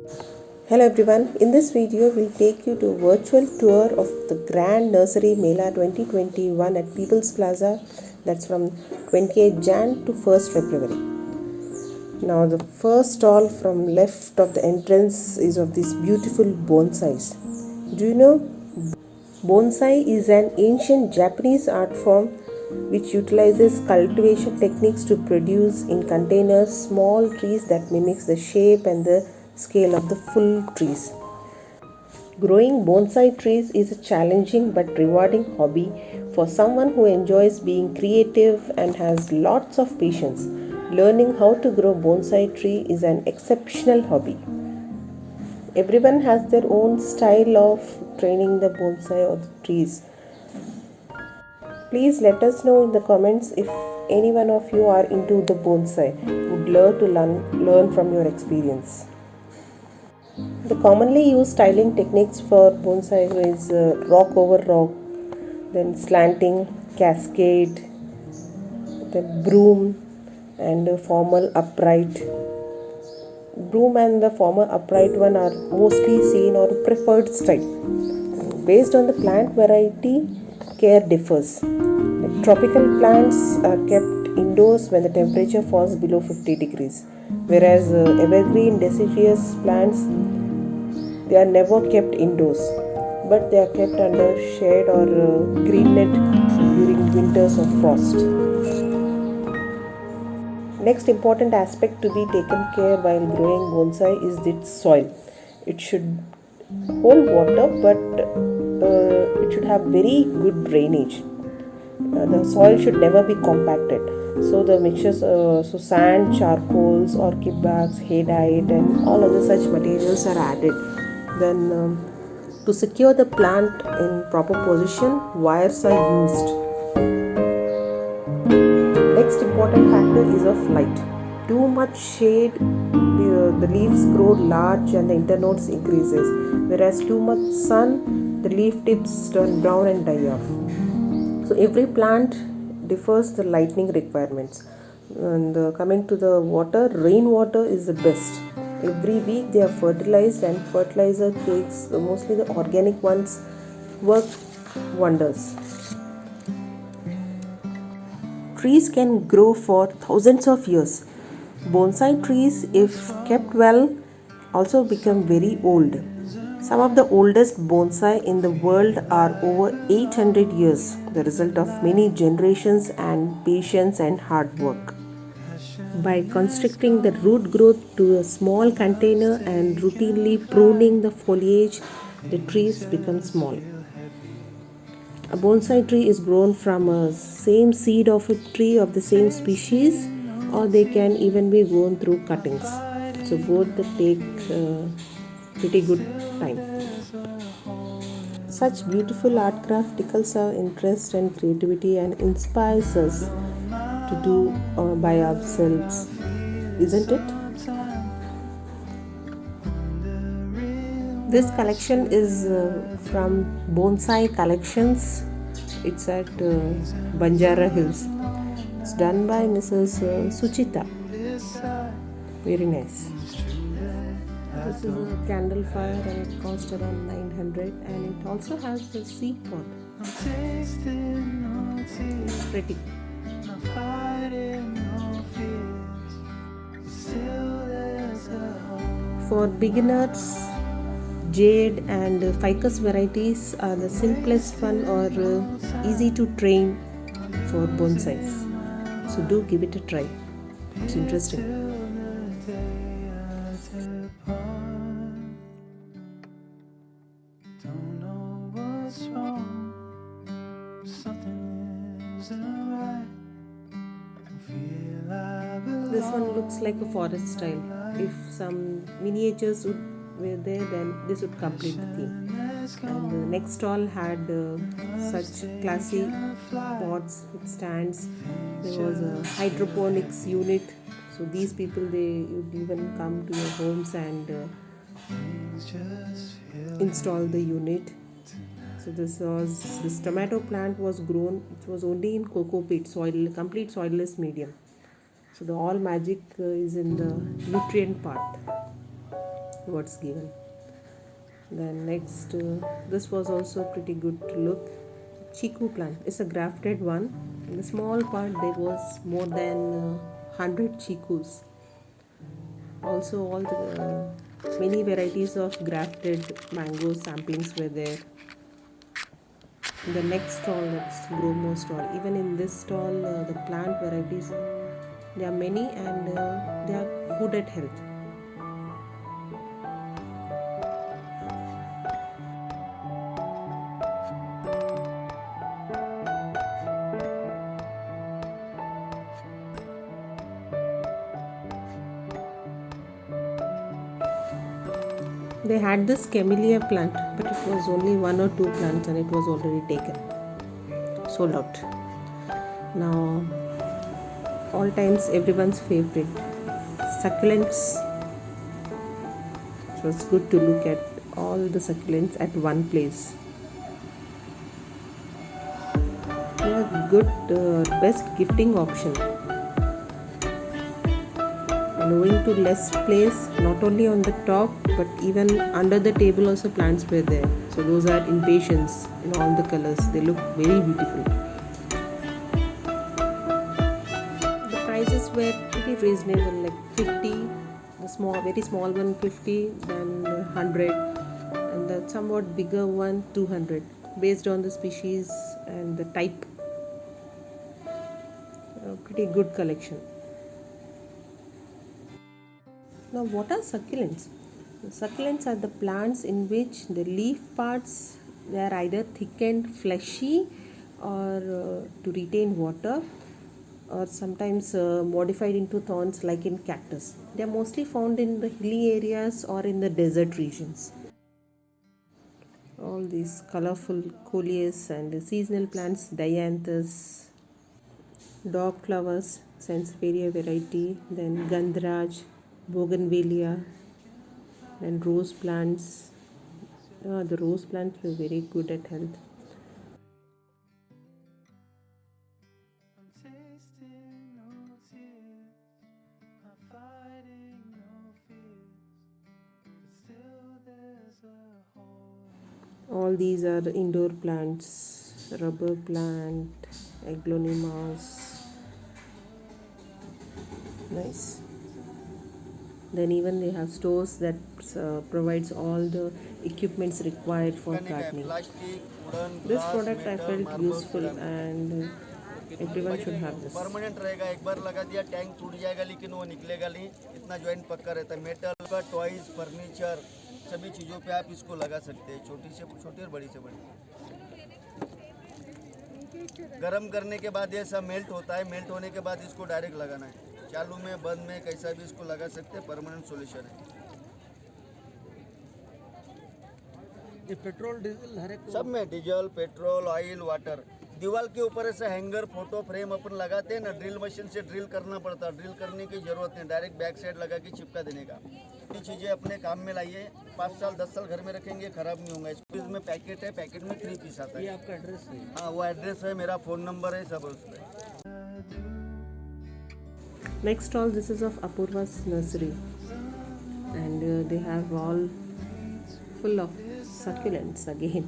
Hello everyone, in this video we'll take you to a virtual tour of the Grand Nursery Mela 2021 at People's Plaza. That's from 28th Jan to 1st February. Now the first stall from left of the entrance is of these beautiful bonsais. Do you know bonsai is an ancient Japanese art form which utilizes cultivation techniques to produce in containers small trees that mimics the shape and the scale of the full trees. Growing bonsai trees is a challenging but rewarding hobby for someone who enjoys being creative and has lots of patience. Learning how to grow bonsai tree is an exceptional hobby. Everyone has their own style of training the bonsai or the trees. Please let us know in the comments if any one of you are into the bonsai. Would love to learn from your experience. The commonly used styling techniques for bonsai is rock over rock, then slanting, cascade, then broom and formal upright. Broom and the former upright one are mostly seen or preferred style. Based on the plant variety, care differs. Tropical plants are kept indoors when the temperature falls below 50 degrees, whereas evergreen deciduous plants, they are never kept indoors, but they are kept under shade or green net during winters of frost. Next important aspect to be taken care while growing bonsai is its soil. It should hold water, but it should have very good drainage. The soil should never be compacted. So the mixtures, so sand, charcoals, orchid barks, haydite, and all other such materials are added. Then, to secure the plant in proper position, wires are used. Next important factor is of light. Too much shade, the leaves grow large and the internodes increases, whereas too much sun, the leaf tips turn brown and die off. So every plant differs the lighting requirements. And coming to the water, rainwater is the best. Every week they are fertilized, and fertilizer cakes, mostly the organic ones, work wonders. Trees can grow for thousands of years. Bonsai trees, if kept well, also become very old. Some of the oldest bonsai in the world are over 800 years, the result of many generations and patience and hard work. By constricting the root growth to a small container and routinely pruning the foliage, the trees become small. A bonsai tree is grown from a same seed of a tree of the same species, or they can even be grown through cuttings. So both take pretty good time. Such beautiful art craft tickles our interest and creativity and inspires us to do by ourselves, isn't it? This collection is from Bonsai Collections. It's at Banjara Hills. It's done by Mrs. Suchita. Very nice. This is a candle fire and it costs around 900, and it also has the seed pot. It's pretty. For beginners, jade and ficus varieties are the simplest one or easy to train for bonsais. So do give it a try. It's interesting. This one looks like a forest style. If some miniatures were there, then this would complete the theme. And the next stall had such classy pots with stands. There was a hydroponics unit. So these people, they would even come to your homes and install the unit. So this tomato plant was grown. It was only in cocoa peat soil, complete soilless medium. So the all magic is in the nutrient part. what's given. Then next, this was also pretty good to look. Chiku plant is a grafted one. In the small part there was more than 100 chikus. Also all the many varieties of grafted mango samplings were there. In the next stall, that's Gromo stall. Even in this stall, the plant varieties, there are many and they are good at health. They had this camellia plant, but it was only 1 or 2 plants and it was already taken, sold out. Now, all times everyone's favorite, succulents. It was good to look at all the succulents at one place. They are good, best gifting option. And owing to less place, not only on the top but even under the table also plants were there. So those are impatiens in all the colors. They look very beautiful. The prices were pretty reasonable, like 50, the small, very small one 50, then 100, and the somewhat bigger one 200, based on the species and the type. Pretty good collection. Now, what are succulents? Succulents are the plants in which the leaf parts, they are either thick and fleshy or to retain water, or sometimes modified into thorns like in cactus. They are mostly found in the hilly areas or in the desert regions. All these colorful coleus and seasonal plants, dianthus, dog flowers, sansevieria variety, then gandharaj, bougainvillea, and rose plants. The rose plants were very good at health. All these are indoor plants, rubber plant, aglaonemas. Nice. Then even they have stores that provides all the equipments required for gardening. This product I felt useful and everyone should have this. Permanent रहेगा, एक बार लगा दिया tank टूट जाएगा लेकिन वो निकलेगा नहीं, इतना ज्वाइंट पक्का रहता है। मेटल का टॉयज, फर्नीचर, सभी चीज़ों पे आप इसको लगा सकते हैं, छोटी से छोटी और बड़ी से बड़ी। गर्म करने के बाद ये सब मेल्ट होता है, मेल्ट होने के बाद इसको डायरेक्ट लगाना है, चालू में बंद में कैसा भी इसको लगा सकते हैं, परमानेंट सॉल्यूशन है। ये पेट्रोल डीजल हर एक सब में डीजल, पेट्रोल, ऑयल, वाटर। दीवार के ऊपर ऐसा हैंगर, फोटो फ्रेम अपन लगाते हैं ना, ड्रिल मशीन से ड्रिल करना पड़ता है, ड्रिल करने की जरूरत नहीं, डायरेक्ट बैक साइड लगा के चिपका देने का। ये चीज़ें अपने काम में लाइए, 5 साल 10 साल घर में रखेंगे, खराब नहीं होगा। इसमें पैकेट है, पैकेट में 3 पीस आता ये है। आपका एड्रेस है? हाँ, वो एड्रेस है, मेरा फ़ोन नंबर है, सब उस पर। Next stall, this is of Apurva's nursery, and they have all full of succulents again.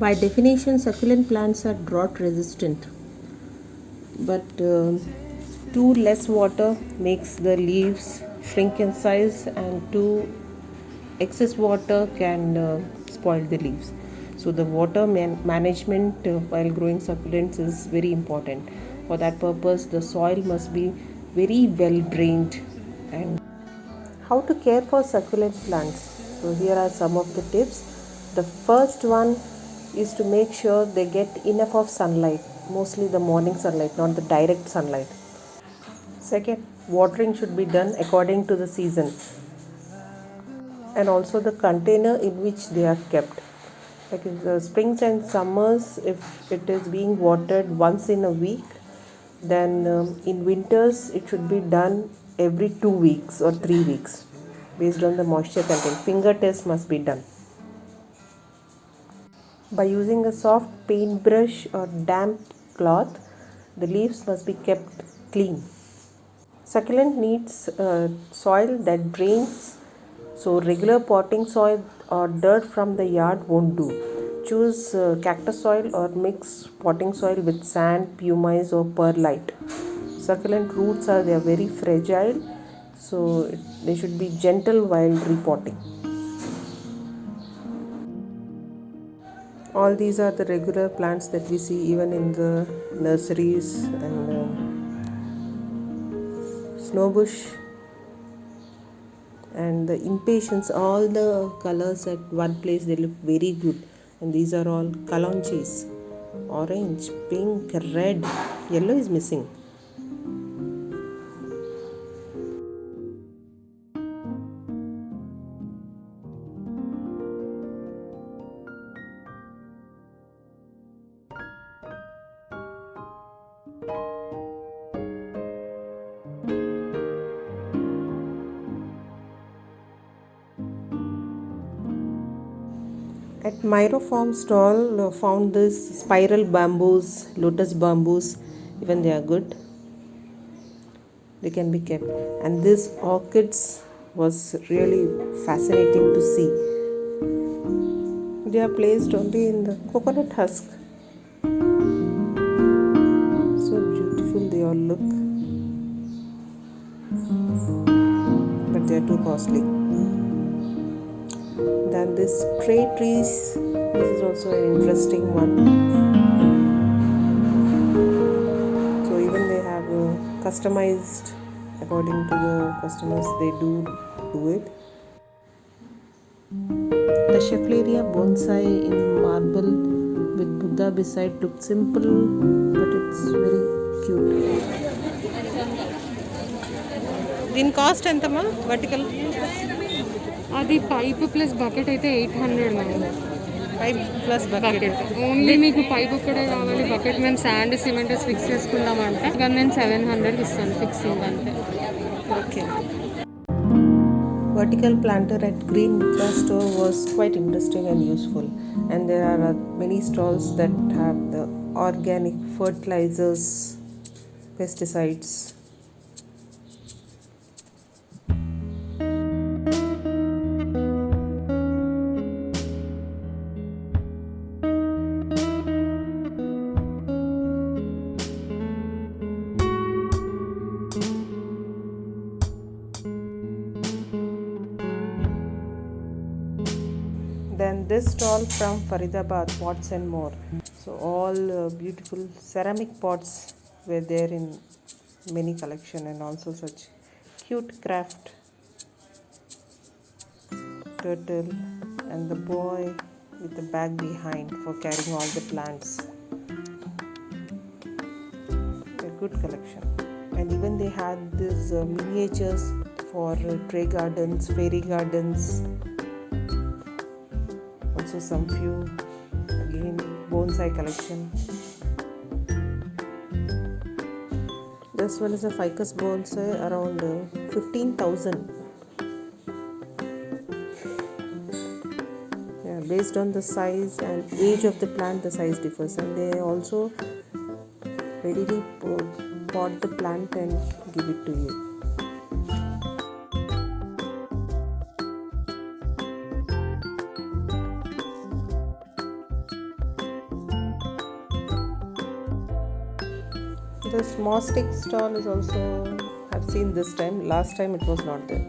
By definition, succulent plants are drought resistant, but too less water makes the leaves shrink in size, and too excess water can spoil the leaves. So the water management while growing succulents is very important. For that purpose, the soil must be very well drained. And how to care for succulent plants? So here are some of the tips. The first one is to make sure they get enough of sunlight, mostly the morning sunlight, not the direct sunlight. Second, watering should be done according to the season and also the container in which they are kept. Like in the springs and summers, if it is being watered once in a week, then in winters it should be done every 2 weeks or 3 weeks based on the moisture content. Finger test must be done. By using a soft paintbrush or damp cloth, the leaves must be kept clean. Succulent needs soil that drains, so regular potting soil or dirt from the yard won't do. Choose cactus soil or mix potting soil with sand, pumice or perlite. Succulent roots they are very fragile, so they should be gentle while repotting. All these are the regular plants that we see even in the nurseries, and snowbush and the impatiens, all the colors at one place, they look very good. And these are all kalonchis, orange, pink, red, yellow is missing. At Myro Farm stall, found this spiral bamboos, lotus bamboos, even they are good. They can be kept. And this orchids was really fascinating to see. They are placed only in the coconut husk. So beautiful they all look. But they are too costly. Then this tray trees, this is also an interesting one. So even they have customized according to the customers, they do it. The Scheffleria bonsai in marble with Buddha beside looked simple, but it's very cute. Din cost entama vertical? అది pipe plus bucket అయితే 800 ma'am. Pipe plus bucket. Only మీకు pipe ఒక్కడే కావాలి, bucket మేము sand cement fix చేసుకుంటామంటే ఇక నేను 700 ఇస్తాను fixing అంతే. Okay. Vertical planter at Green Mitra store was quite interesting and useful, and there are many stalls that have the organic fertilizers, pesticides. Then this stall from Faridabad, pots and more. So all beautiful ceramic pots were there in many collection, and also such cute craft turtle and the boy with the bag behind for carrying all the plants. A good collection. And even they had these miniatures for tray gardens, fairy gardens. Also some few again bonsai collection. This one is a ficus bonsai, around 15,000. Yeah, based on the size and age of the plant, the size differs, and they also readily pot the plant and give it to you. This mostic stall is also, I've seen this time. Last time it was not there.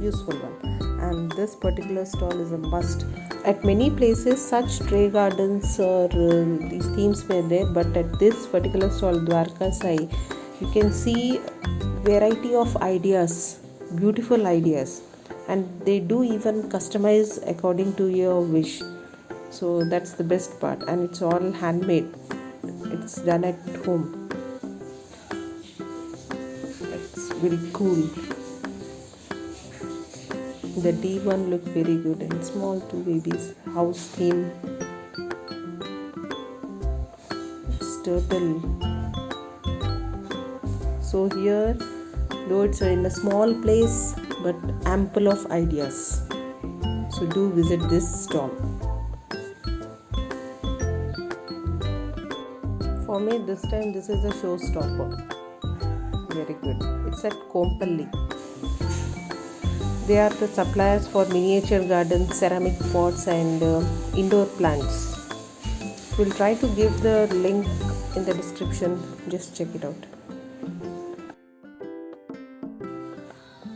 Useful one. And this particular stall is a must. At many places such tray gardens or these themes were there, but at this particular stall, Dwarka Sai, you can see variety of ideas, beautiful ideas, and they do even customize according to your wish. So that's the best part, and it's all handmade. It's done at home. It's very cool. The D1 look very good, and small two babies. House theme. It's turtle. So here, though it's in a small place, but ample of ideas. So do visit this stall. For me, this time this is a showstopper. Very good. It's at Kompalli. They are the suppliers for miniature gardens, ceramic pots and indoor plants. We'll try to give the link in the description. Just check it out.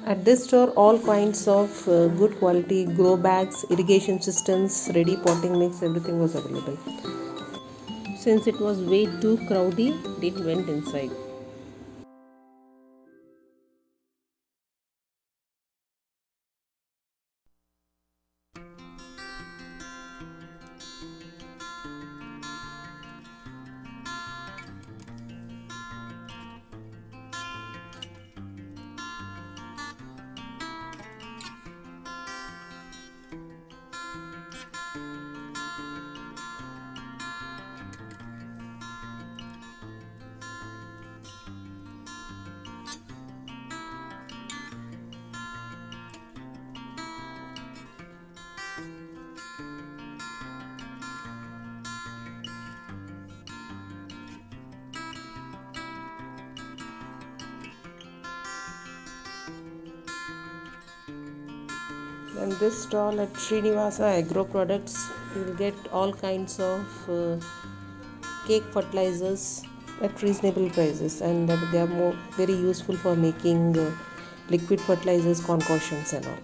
At this store, all kinds of good quality grow bags, irrigation systems, ready potting mix, everything was available. Since it was way too crowded, didn't went inside. And this stall at Srinivasa Agro Products, you will get all kinds of cake fertilizers at reasonable prices, and they are very useful for making liquid fertilizers, concoctions and all.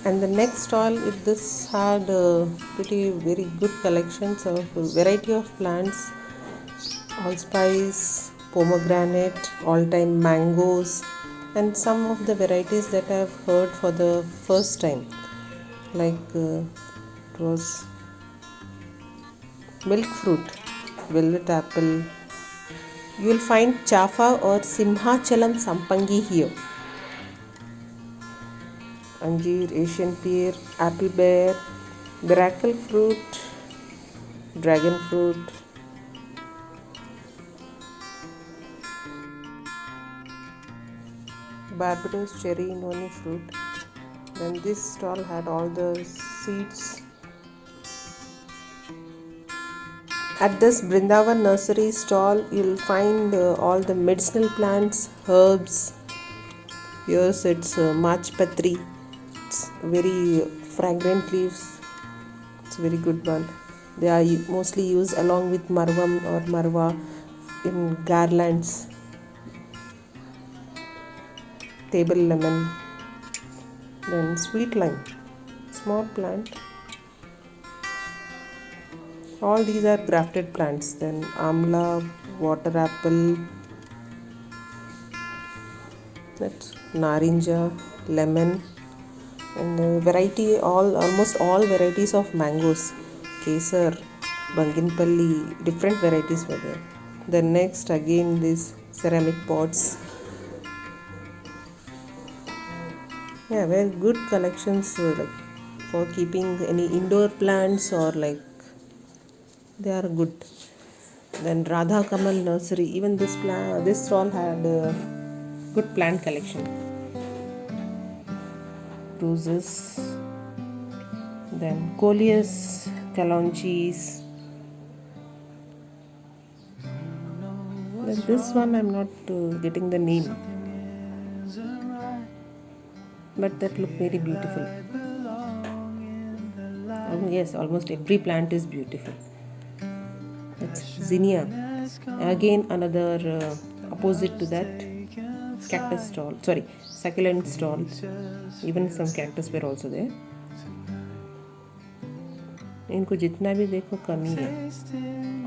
And the next stall, this had very good collections of variety of plants, allspice, pomegranate, all-time mangoes, and some of the varieties that I have heard for the first time, like it was milk fruit, velvet apple. You will find chafa or Simhachalam sampangi here. Anjeer, Asian pear, apple bear, miracle fruit, dragon fruit. Barbados cherry noni fruit. Then this stall had all the seeds. At this Brindavan nursery stall, you'll find all the medicinal plants, herbs. Here's it's Machpatri. It's very fragrant leaves. It's a very good one. They are mostly used along with marvam or marva in garlands. Table lemon, then sweet lime, small plant. All these are grafted plants. Then amla, water apple, that's narinja, lemon, and almost all varieties of mangoes, kesar, banginpalli, different varieties were there. Then next again these ceramic pots. Yeah, very good collections like for keeping any indoor plants or like they are good. Then Radha Kamal nursery, even this stall had a good plant collection. Roses, then coleus, kalonchis. Then this one I'm not getting the name, but that look very beautiful. Yes, almost every plant is beautiful. That's zinnia. Again another opposite to that cactus stall. Sorry, succulent stall. Even some cactus were also there. इनको जितना भी देखो कमी है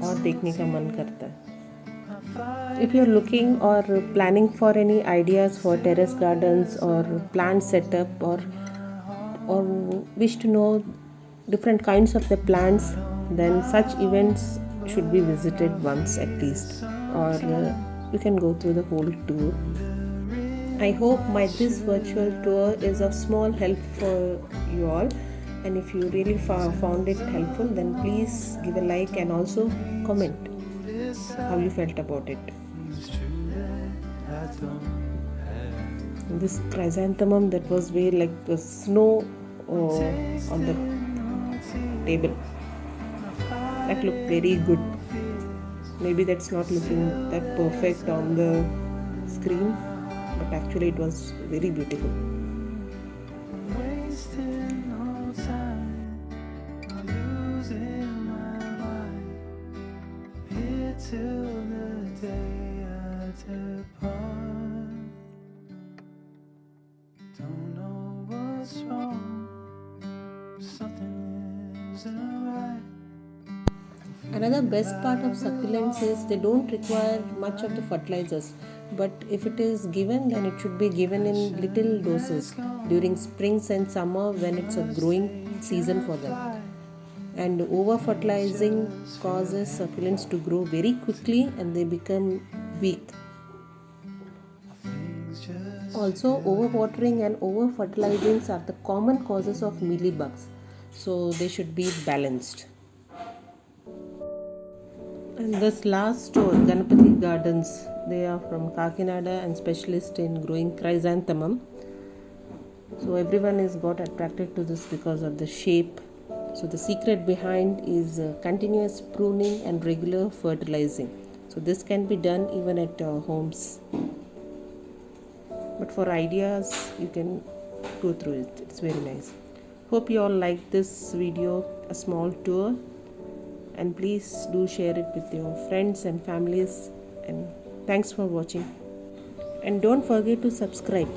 और देखने का मन करता है. If you are looking or planning for any ideas for terrace gardens or plant setup or wish to know different kinds of the plants, then such events should be visited once at least, or you can go through the whole tour. I hope this virtual tour is of small help for you all, and if you really found it helpful, then please give a like and also comment how you felt about it. This chrysanthemum that was way like snow on the table, that looked very good. Maybe that's not looking that perfect on the screen, but actually it was very beautiful. Wasting no time, losing my mind, here till the day I depart. Don't know what's wrong, something isn't right. Another best part of succulents is they don't require much of the fertilizers, but if it is given, then it should be given in little doses during springs and summer when it's a growing season for them. And over fertilizing causes succulents to grow very quickly and they become weak. Also, overwatering and over fertilizing are the common causes of mealybugs, so they should be balanced. And this last store, Ganapati Gardens, they are from Kakinada and specialist in growing chrysanthemum. So everyone is got attracted to this because of the shape. So the secret behind is continuous pruning and regular fertilizing. So this can be done even at homes. But for ideas, you can go through it. It's very nice. Hope you all like this video, a small tour. And please do share it with your friends and families. And thanks for watching. And don't forget to subscribe.